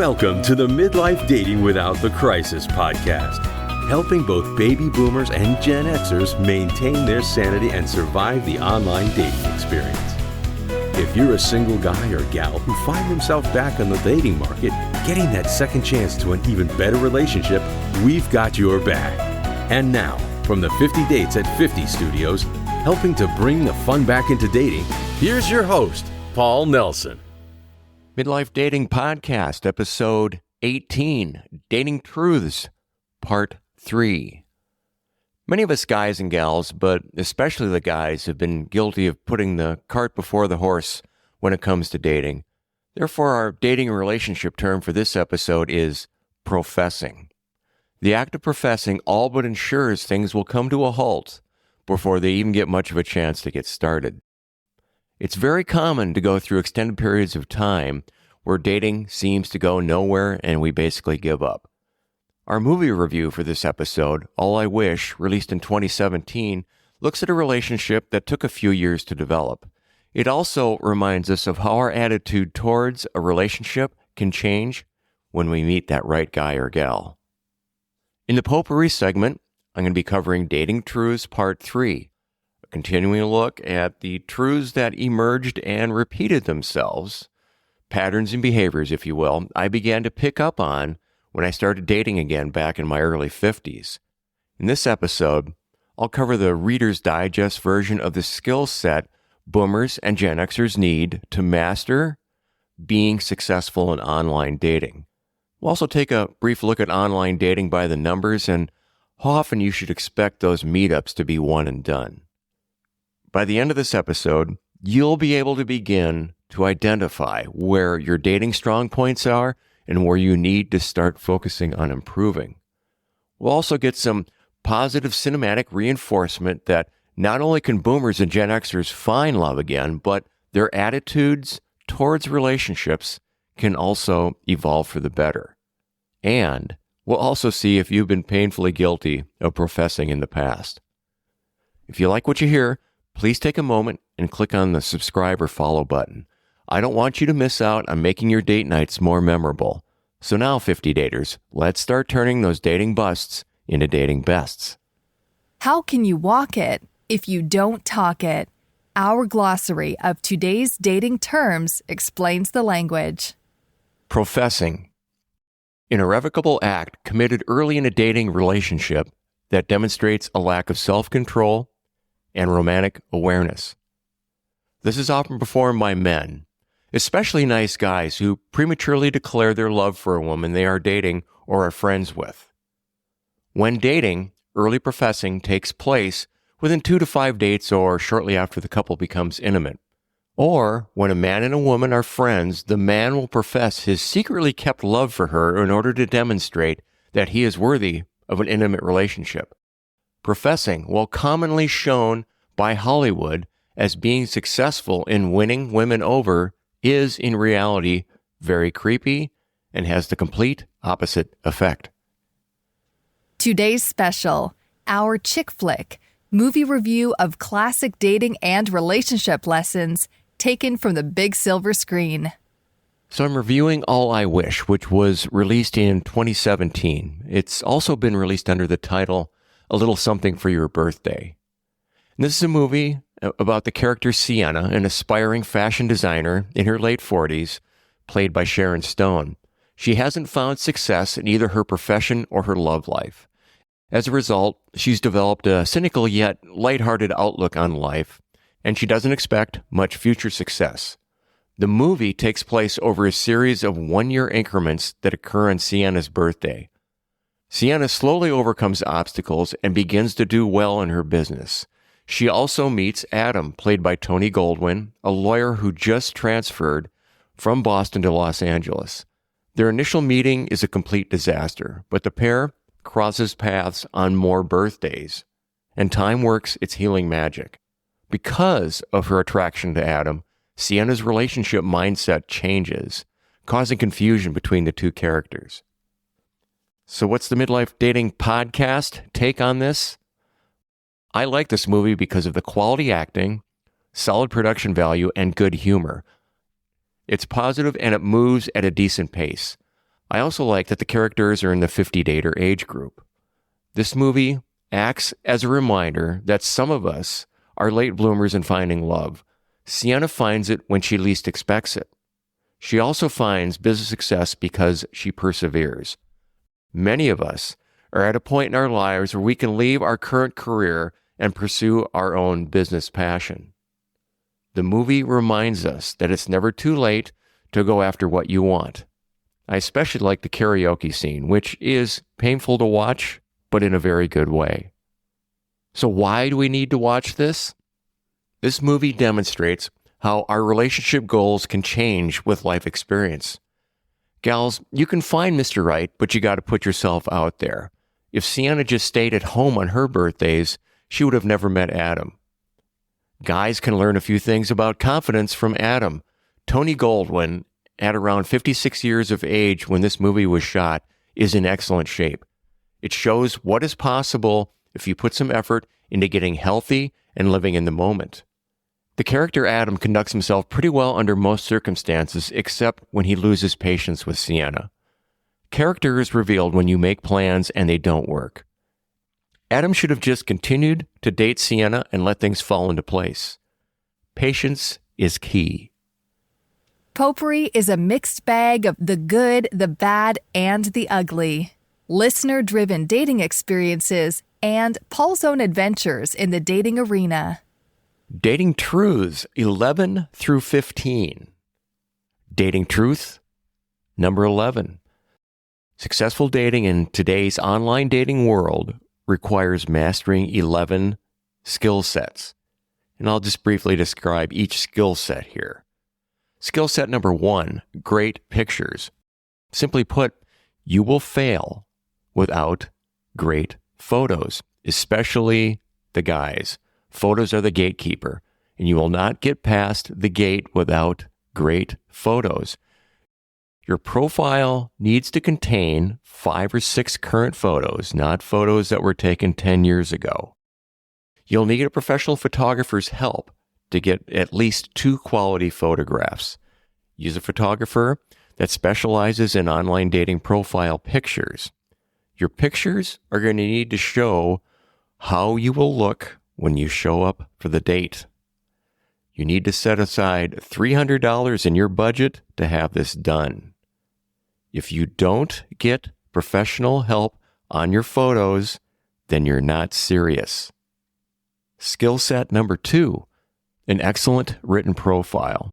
Welcome to the Midlife Dating Without the Crisis podcast, helping both baby boomers and Gen Xers maintain their sanity and survive the online dating experience. If you're a single guy or gal who find themselves back on the dating market, getting that second chance to an even better relationship, we've got your back. And now, from the 50 Dates at 50 studios, helping to bring the fun back into dating, here's your host, Paul Nelson. Midlife Dating Podcast, Episode 18, Dating Truths, Part 3. Many of us guys and gals, but especially the guys, have been guilty of putting the cart before the horse when it comes to dating. Therefore, our dating and relationship term for this episode is professing. The act of professing all but ensures things will come to a halt before they even get much of a chance to get started. It's very common to go through extended periods of time where dating seems to go nowhere and we basically give up. Our movie review for this episode, All I Wish, released in 2017, looks at a relationship that took a few years to develop. It also reminds us of how our attitude towards a relationship can change when we meet that right guy or gal. In the Potpourri segment, I'm going to be covering Dating Truths Part 3, a continuing look at the truths that emerged and repeated themselves, patterns and behaviors, if you will, I began to pick up on when I started dating again back in my early 50s. In this episode, I'll cover the Reader's Digest version of the skill set boomers and Gen Xers need to master being successful in online dating. We'll also take a brief look at online dating by the numbers and how often you should expect those meetups to be one and done. By the end of this episode, you'll be able to begin to identify where your dating strong points are and where you need to start focusing on improving. We'll also get some positive cinematic reinforcement that not only can boomers and Gen Xers find love again, but their attitudes towards relationships can also evolve for the better. And we'll also see if you've been painfully guilty of professing in the past. If you like what you hear, please take a moment and click on the subscribe or follow button. I don't want you to miss out on making your date nights more memorable. So now, 50 daters, let's start turning those dating busts into dating bests. How can you walk it if you don't talk it? Our glossary of today's dating terms explains the language. Professing. An irrevocable act committed early in a dating relationship that demonstrates a lack of self-control and romantic awareness. This is often performed by men, especially nice guys who prematurely declare their love for a woman they are dating or are friends with. When dating, early professing takes place within 2 to 5 dates or shortly after the couple becomes intimate. Or, when a man and a woman are friends, the man will profess his secretly kept love for her in order to demonstrate that he is worthy of an intimate relationship. Professing, while commonly shown by Hollywood as being successful in winning women over, is in reality very creepy and has the complete opposite effect. Today's special, our chick flick, movie review of classic dating and relationship lessons taken from the big silver screen. So I'm reviewing All I Wish, which was released in 2017. It's also been released under the title A Little Something for Your Birthday. And this is a movie about the character Sienna, an aspiring fashion designer in her late 40s, played by Sharon Stone. She hasn't found success in either her profession or her love life. As a result, she's developed a cynical yet lighthearted outlook on life, and she doesn't expect much future success. The movie takes place over a series of one-year increments that occur on Sienna's birthday. Sienna slowly overcomes obstacles and begins to do well in her business. She also meets Adam, played by Tony Goldwyn, a lawyer who just transferred from Boston to Los Angeles. Their initial meeting is a complete disaster, but the pair crosses paths on more birthdays, and time works its healing magic. Because of her attraction to Adam, Sienna's relationship mindset changes, causing confusion between the two characters. So what's the Midlife Dating Podcast take on this? I like this movie because of the quality acting, solid production value, and good humor. It's positive and it moves at a decent pace. I also like that the characters are in the 50-dater age group. This movie acts as a reminder that some of us are late bloomers in finding love. Sienna finds it when she least expects it. She also finds business success because she perseveres. Many of us are at a point in our lives where we can leave our current career and pursue our own business passion. The movie reminds us that it's never too late to go after what you want. I especially like the karaoke scene, which is painful to watch, but in a very good way. So why do we need to watch this? This movie demonstrates how our relationship goals can change with life experience. Gals, you can find Mr. Right, but you got to put yourself out there. If Sienna just stayed at home on her birthdays, she would have never met Adam. Guys can learn a few things about confidence from Adam. Tony Goldwyn, at around 56 years of age when this movie was shot, is in excellent shape. It shows what is possible if you put some effort into getting healthy and living in the moment. The character Adam conducts himself pretty well under most circumstances, except when he loses patience with Sienna. Character is revealed when you make plans and they don't work. Adam should have just continued to date Sienna and let things fall into place. Patience is key. Potpourri is a mixed bag of the good, the bad, and the ugly. Listener-driven dating experiences and Paul's own adventures in the dating arena. Dating Truths 11 through 15. Dating Truth number 11. Successful dating in today's online dating world requires mastering 11 skill sets. And I'll just briefly describe each skill set here. Skill set number 1, great pictures. Simply put, you will fail without great photos, especially the guys. Photos are the gatekeeper, and you will not get past the gate without great photos. Your profile needs to contain 5 or 6 current photos, not photos that were taken 10 years ago. You'll need a professional photographer's help to get at least 2 quality photographs. Use a photographer that specializes in online dating profile pictures. Your pictures are going to need to show how you will look when you show up for the date. You need to set aside $300 in your budget to have this done. If you don't get professional help on your photos, then you're not serious. Skill set number 2, an excellent written profile.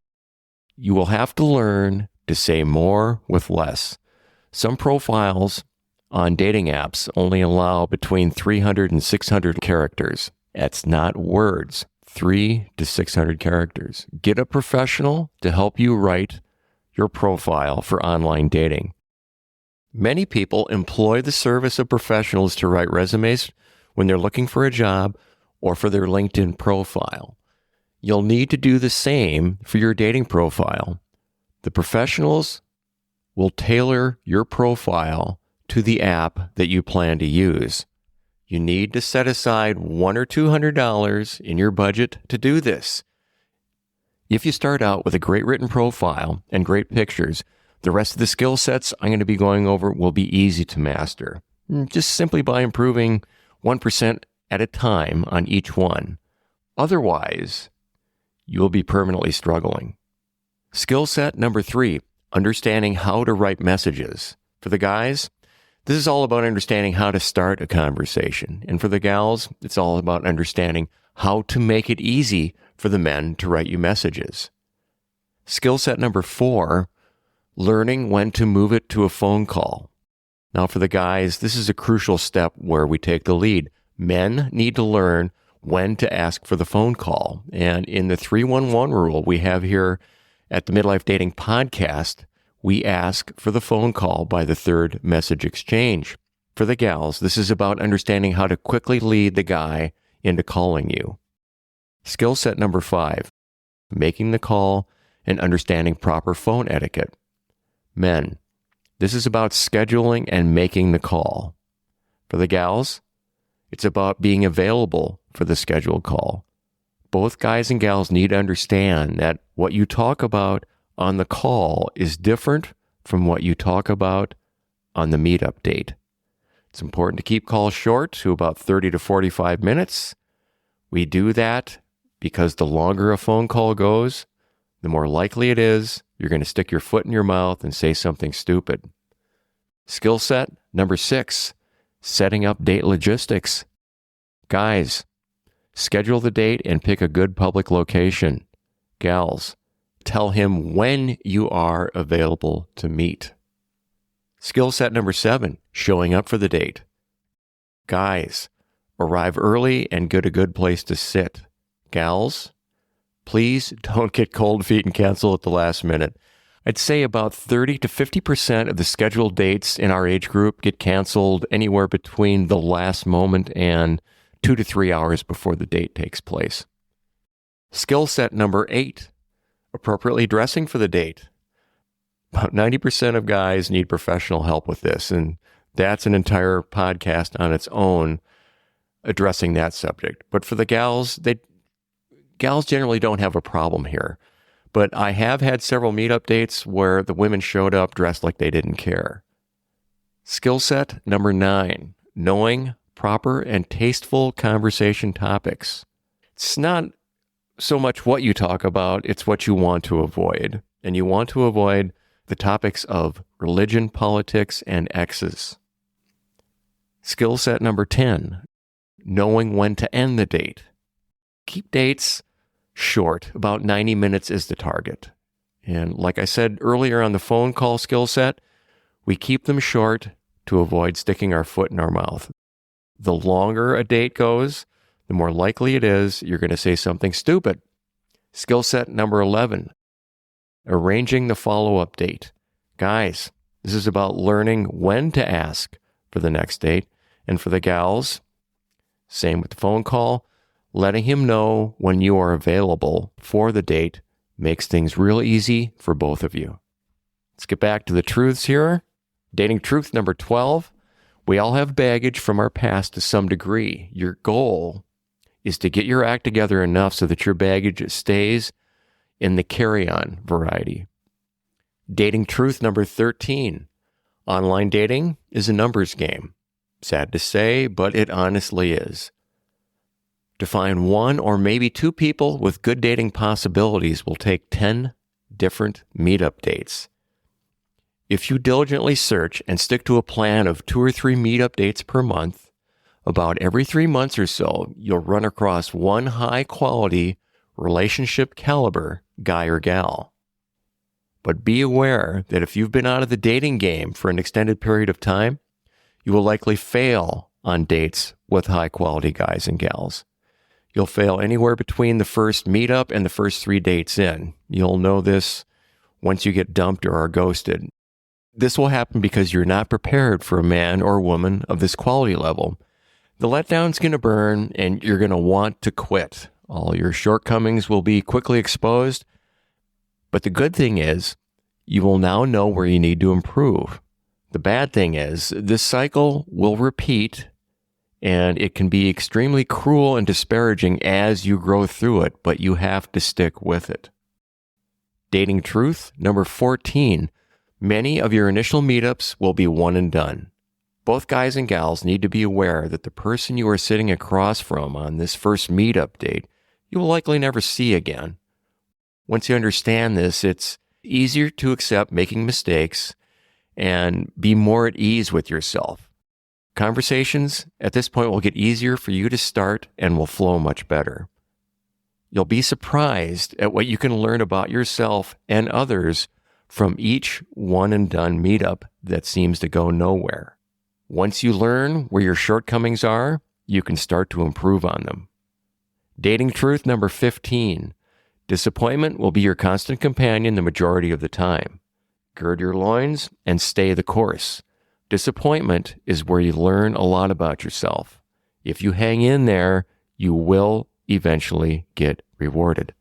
You will have to learn to say more with less. Some profiles on dating apps only allow between 300 and 600 characters. That's not words, 300 to 600 characters. Get a professional to help you write your profile for online dating. Many people employ the service of professionals to write resumes when they're looking for a job or for their LinkedIn profile. You'll need to do the same for your dating profile. The professionals will tailor your profile to the app that you plan to use. You need to set aside $100 or $200 in your budget to do this. If you start out with a great written profile and great pictures, the rest of the skill sets I'm going to be going over will be easy to master, just simply by improving 1% at a time on each one. Otherwise, you'll be permanently struggling. Skill set number 3, understanding how to write messages. For the guys, this is all about understanding how to start a conversation. And for the gals, it's all about understanding how to make it easy for the men to write you messages. Skill set number 4, learning when to move it to a phone call. Now for the guys, this is a crucial step where we take the lead. Men need to learn when to ask for the phone call. And in the 311 rule we have here at the Midlife Dating Podcast, we ask for the phone call by the 3rd message exchange. For the gals, this is about understanding how to quickly lead the guy into calling you. Skill set number 5, making the call and understanding proper phone etiquette. Men, this is about scheduling and making the call. For the gals, it's about being available for the scheduled call. Both guys and gals need to understand that what you talk about on the call is different from what you talk about on the meetup date. It's important to keep calls short to about 30 to 45 minutes. We do that because the longer a phone call goes, the more likely it is you're going to stick your foot in your mouth and say something stupid. Skill set number 6, setting up date logistics. Guys, schedule the date and pick a good public location. Gals, tell him when you are available to meet. Skill set number 7, showing up for the date. Guys, arrive early and get a good place to sit. Gals, please don't get cold feet and cancel at the last minute. I'd say about 30 to 50% of the scheduled dates in our age group get canceled anywhere between the last moment and 2 to 3 hours before the date takes place. Skill set number 8, appropriately dressing for the date. About 90% of guys need professional help with this, and that's an entire podcast on its own addressing that subject. But for the gals, gals generally don't have a problem here. But I have had several meetup dates where the women showed up dressed like they didn't care. Skill set number 9, knowing proper and tasteful conversation topics. It's not so much what you talk about, it's what you want to avoid. And you want to avoid the topics of religion, politics, and exes. Skill set number 10, knowing when to end the date. Keep dates short. About 90 minutes is the target. And like I said earlier on the phone call skill set, we keep them short to avoid sticking our foot in our mouth. The longer a date goes, the more likely it is you're going to say something stupid. Skill set number 11, arranging the follow-up date. Guys, this is about learning when to ask for the next date. And for the gals, same with the phone call, letting him know when you are available for the date makes things real easy for both of you. Let's get back to the truths here. Dating truth number 12. We all have baggage from our past to some degree. Your goal is to get your act together enough so that your baggage stays in the carry-on variety. Dating truth number 13. Online dating is a numbers game. Sad to say, but it honestly is. To find one or maybe two people with good dating possibilities will take 10 different meetup dates. If you diligently search and stick to a plan of 2 or 3 meetup dates per month, about every 3 months or so, you'll run across one high-quality, relationship caliber guy or gal. But be aware that if you've been out of the dating game for an extended period of time, you will likely fail on dates with high-quality guys and gals. You'll fail anywhere between the first meetup and the first 3 dates in. You'll know this once you get dumped or are ghosted. This will happen because you're not prepared for a man or woman of this quality level. The letdown's going to burn and you're going to want to quit. All your shortcomings will be quickly exposed. But the good thing is, you will now know where you need to improve. The bad thing is, this cycle will repeat, and it can be extremely cruel and disparaging as you grow through it, but you have to stick with it. Dating truth number 14. Many of your initial meetups will be one and done. Both guys and gals need to be aware that the person you are sitting across from on this first meetup date, you will likely never see again. Once you understand this, it's easier to accept making mistakes and be more at ease with yourself. Conversations at this point will get easier for you to start and will flow much better. You'll be surprised at what you can learn about yourself and others from each one-and-done meetup that seems to go nowhere. Once you learn where your shortcomings are, you can start to improve on them. Dating truth number 15. Disappointment will be your constant companion the majority of the time. Gird your loins and stay the course. Disappointment is where you learn a lot about yourself. If you hang in there, you will eventually get rewarded.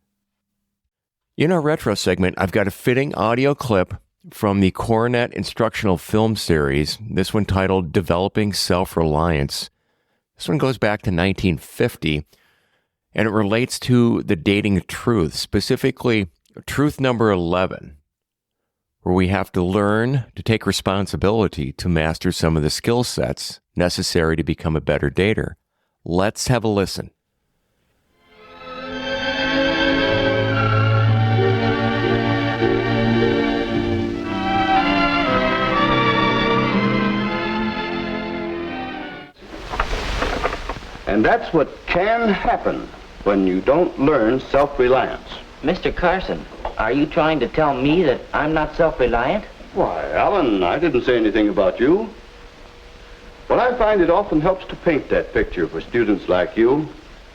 In our retro segment, I've got a fitting audio clip from the Coronet instructional film series, this one titled Developing Self-Reliance. This one goes back to 1950, and it relates to the dating truth, specifically truth number 11. where we have to learn to take responsibility to master some of the skill sets necessary to become a better dater. Let's have a listen. And that's what can happen when you don't learn self-reliance. Mr. Carson, are you trying to tell me that I'm not self-reliant? Why, Alan, I didn't say anything about you. But I find it often helps to paint that picture for students like you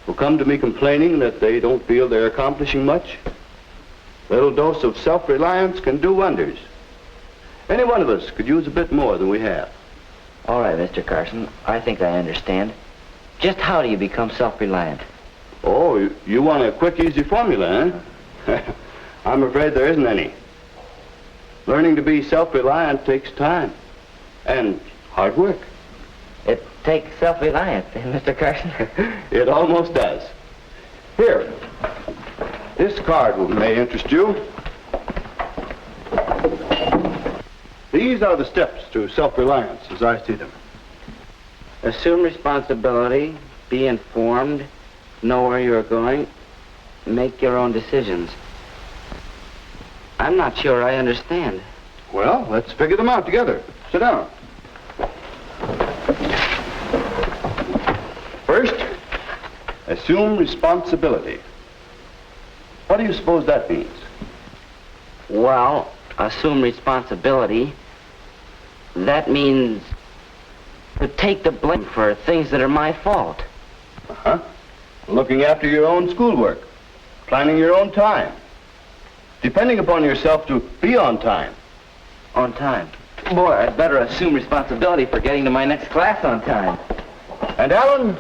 who come to me complaining that they don't feel they're accomplishing much. A little dose of self-reliance can do wonders. Any one of us could use a bit more than we have. All right, Mr. Carson, I think I understand. Just how do you become self-reliant? Oh, you want a quick, easy formula, huh? I'm afraid there isn't any. Learning to be self-reliant takes time and hard work. It takes self-reliance, Mr. Carson. It almost does. Here, this card may interest you. These are the steps to self-reliance as I see them. Assume responsibility, be informed, know where you're going, make your own decisions. I'm not sure I understand. Well, let's figure them out together. Sit down. First, assume responsibility. What do you suppose that means? Well, assume responsibility, that means to take the blame for things that are my fault. Uh-huh. Looking after your own schoolwork, planning your own time, depending upon yourself to be on time. On time? Boy, I'd better assume responsibility for getting to my next class on time. And Alan,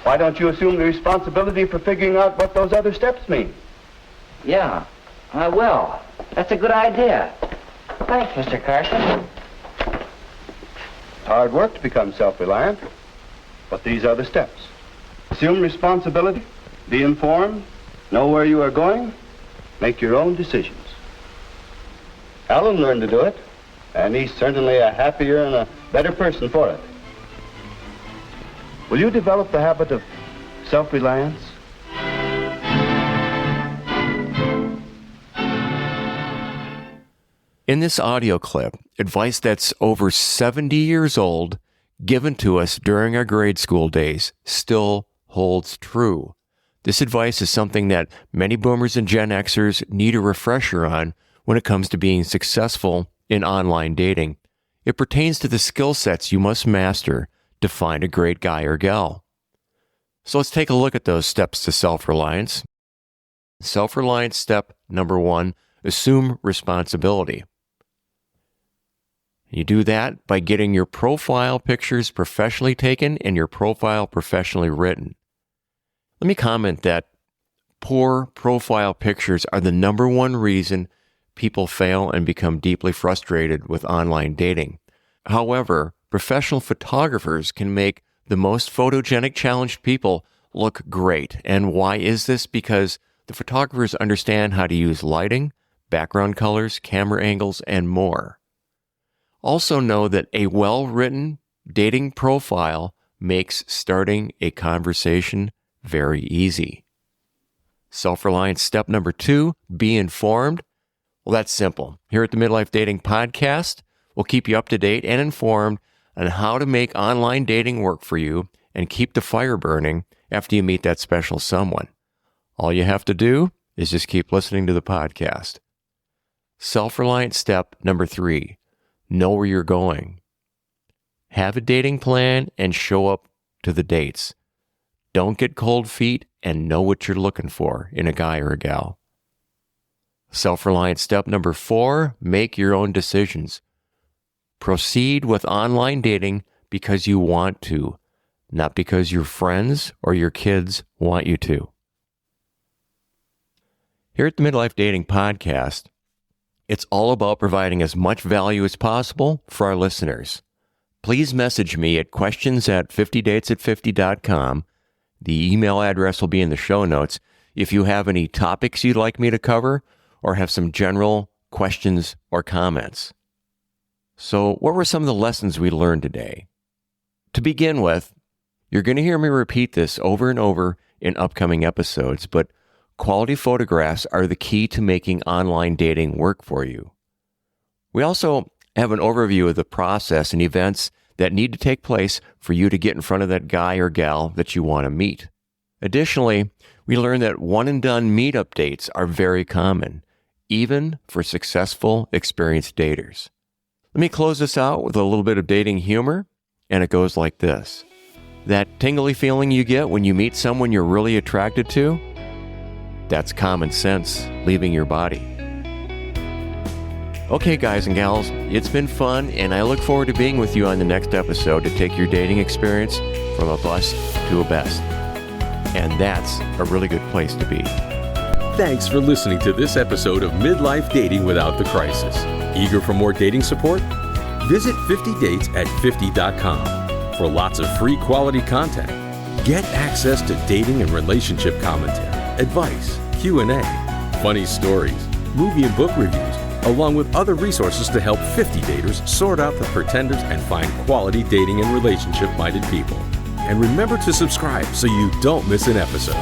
why don't you assume the responsibility for figuring out what those other steps mean? Yeah, I will. That's a good idea. Thanks, Mr. Carson. It's hard work to become self-reliant, but these are the steps. Assume responsibility, be informed, know where you are going, make your own decisions. Alan learned to do it, and he's certainly a happier and a better person for it. Will you develop the habit of self-reliance? In this audio clip, advice that's over 70 years old, given to us during our grade school days, still holds true. This advice is something that many boomers and Gen Xers need a refresher on when it comes to being successful in online dating. It pertains to the skill sets you must master to find a great guy or gal. So let's take a look at those steps to self-reliance. Self-reliance step number 1, assume responsibility. You do that by getting your profile pictures professionally taken and your profile professionally written. Let me comment that poor profile pictures are the number one reason people fail and become deeply frustrated with online dating. However, professional photographers can make the most photogenic challenged people look great. And why is this? Because the photographers understand how to use lighting, background colors, camera angles, and more. Also know that a well-written dating profile makes starting a conversation very easy. Self-reliance step number 2, be informed. Well, that's simple. Here at the Midlife Dating Podcast, we'll keep you up to date and informed on how to make online dating work for you and keep the fire burning after you meet that special someone. All you have to do is just keep listening to the podcast. Self-reliance step number 3, know where you're going. Have a dating plan and show up to the dates. Don't get cold feet and know what you're looking for in a guy or a gal. Self-reliance step number 4, make your own decisions. Proceed with online dating because you want to, not because your friends or your kids want you to. Here at the Midlife Dating Podcast, it's all about providing as much value as possible for our listeners. Please message me at questions@50datesat50.com. The email address will be in the show notes. If you have any topics you'd like me to cover or have some general questions, or comments. So, what were some of the lessons we learned today? To begin with, you're going to hear me repeat this over and over in upcoming episodes, but quality photographs are the key to making online dating work for you. We also have an overview of the process and events that need to take place for you to get in front of that guy or gal that you want to meet. Additionally, we learned that one-and-done meetup dates are very common, even for successful, experienced daters. Let me close this out with a little bit of dating humor, and it goes like this. That tingly feeling you get when you meet someone you're really attracted to, that's common sense leaving your body. Okay, guys and gals, it's been fun, and I look forward to being with you on the next episode to take your dating experience from a bust to a best. And that's a really good place to be. Thanks for listening to this episode of Midlife Dating Without the Crisis. Eager for more dating support? Visit 50dates@50.com for lots of free quality content. Get access to dating and relationship commentary, advice, Q&A, funny stories, movie and book reviews, along with other resources to help 50 daters sort out the pretenders and find quality dating and relationship-minded people. And remember to subscribe so you don't miss an episode.